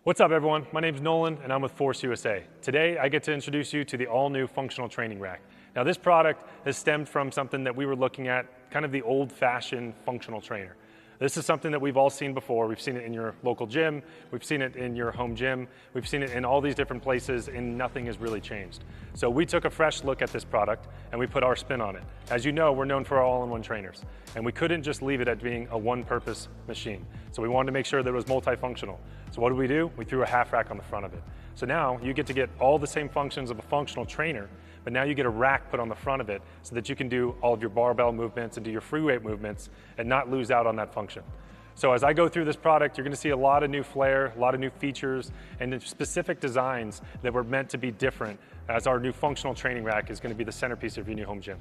What's up everyone? My name's Nolan and I'm with Force USA. Today I get to introduce you to the all-new functional training rack. Now this product has stemmed from something that we were looking at, kind of the old-fashioned functional trainer. This is something that we've all seen before. We've seen it in your local gym, we've seen it in your home gym, we've seen it in all these different places, and nothing has really changed. So we took a fresh look at this product and we put our spin on it. As you know, we're known for our all-in-one trainers, and we couldn't just leave it at being a one-purpose machine. So we wanted to make sure that it was multifunctional. So what did we do? We threw a half rack on the front of it. So now you get to get all the same functions of a functional trainer, but now you get a rack put on the front of it so that you can do all of your barbell movements and do your free weight movements and not lose out on that function. So as I go through this product, you're going to see a lot of new flair, a lot of new features, and specific designs that were meant to be different, as our new functional training rack is going to be the centerpiece of your new home gym.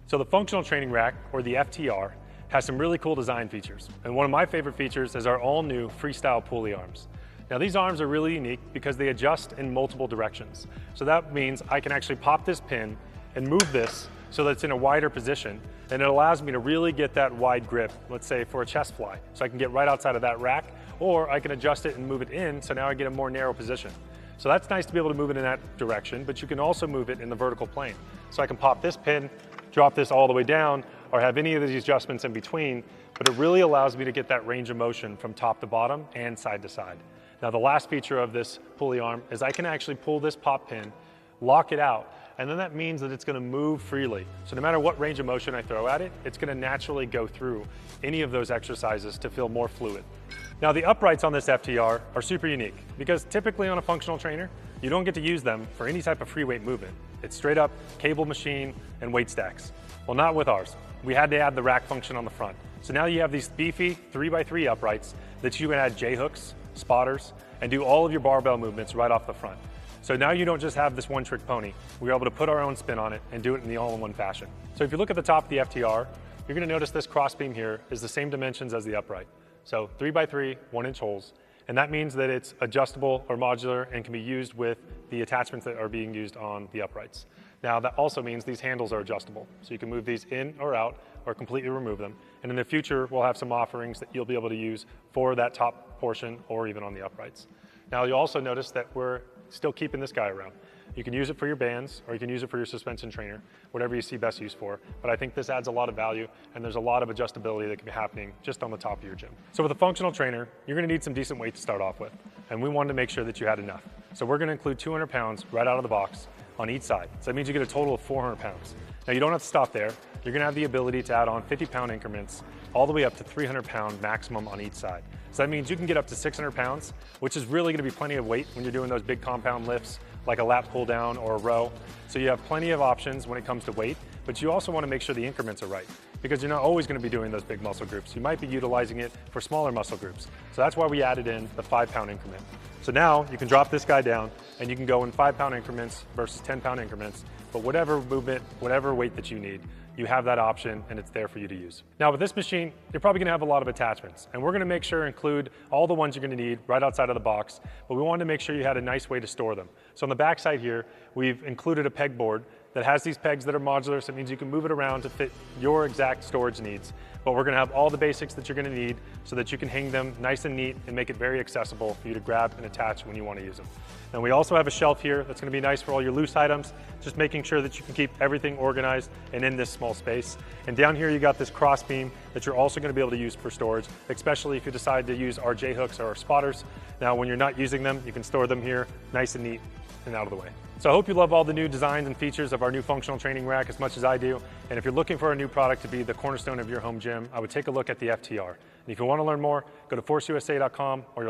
So the functional training rack, or the FTR, has some really cool design features. And one of my favorite features is our all-new freestyle pulley arms. Now these arms are really unique because they adjust in multiple directions. So that means I can actually pop this pin and move this so that it's in a wider position, and it allows me to really get that wide grip, let's say for a chest fly. So I can get right outside of that rack, or I can adjust it and move it in so now I get a more narrow position. So that's nice to be able to move it in that direction, but you can also move it in the vertical plane. So I can pop this pin, drop this all the way down, or have any of these adjustments in between, but it really allows me to get that range of motion from top to bottom and side to side. Now the last feature of this pulley arm is I can actually pull this pop pin, lock it out, and then that means that it's going to move freely. So no matter what range of motion I throw at it, it's going to naturally go through any of those exercises to feel more fluid. Now the uprights on this FTR are super unique because typically on a functional trainer, you don't get to use them for any type of free weight movement. It's straight up cable machine and weight stacks. Well, not with ours. We had to add the rack function on the front. So now you have these beefy 3x3 uprights that you can add J-hooks, spotters, and do all of your barbell movements right off the front. So now you don't just have this one-trick pony. We were able to put our own spin on it and do it in the all-in-one fashion. So if you look at the top of the FTR, you're gonna notice this crossbeam here is the same dimensions as the upright. So 3x3, 1-inch holes. And that means that it's adjustable or modular and can be used with the attachments that are being used on the uprights. Now that also means these handles are adjustable. So you can move these in or out or completely remove them. And in the future, we'll have some offerings that you'll be able to use for that top portion or even on the uprights. Now you'll also notice that we're still keeping this guy around. You can use it for your bands or you can use it for your suspension trainer, whatever you see best use for. But I think this adds a lot of value and there's a lot of adjustability that can be happening just on the top of your gym. So with a functional trainer, you're gonna need some decent weight to start off with. And we wanted to make sure that you had enough. So we're gonna include 200 pounds right out of the box on each side. So that means you get a total of 400 pounds. Now you don't have to stop there. You're gonna have the ability to add on 50-pound increments all the way up to 300-pound maximum on each side. So that means you can get up to 600 pounds, which is really gonna be plenty of weight when you're doing those big compound lifts like a lat pull down or a row. So you have plenty of options when it comes to weight, but you also wanna make sure the increments are right because you're not always gonna be doing those big muscle groups. You might be utilizing it for smaller muscle groups. So that's why we added in the 5-pound increment. So now you can drop this guy down and you can go in 5-pound increments versus 10-pound increments, but whatever movement, whatever weight that you need, you have that option and it's there for you to use. Now with this machine, you're probably gonna have a lot of attachments and we're gonna make sure to include all the ones you're gonna need right outside of the box, but we wanted to make sure you had a nice way to store them. So on the back side here, we've included a peg board that has these pegs that are modular, so it means you can move it around to fit your exact storage needs. But we're gonna have all the basics that you're gonna need so that you can hang them nice and neat and make it very accessible for you to grab and attach when you wanna use them. And we also have a shelf here that's gonna be nice for all your loose items, just making sure that you can keep everything organized and in this small space. And down here you got this cross beam that you're also gonna be able to use for storage, especially if you decide to use our J-hooks or our spotters. Now when you're not using them, you can store them here nice and neat and out of the way. So I hope you love all the new designs and features of our new functional training rack as much as I do. And if you're looking for a new product to be the cornerstone of your home gym, I would take a look at the FTR. And if you want to learn more, go to forceusa.com or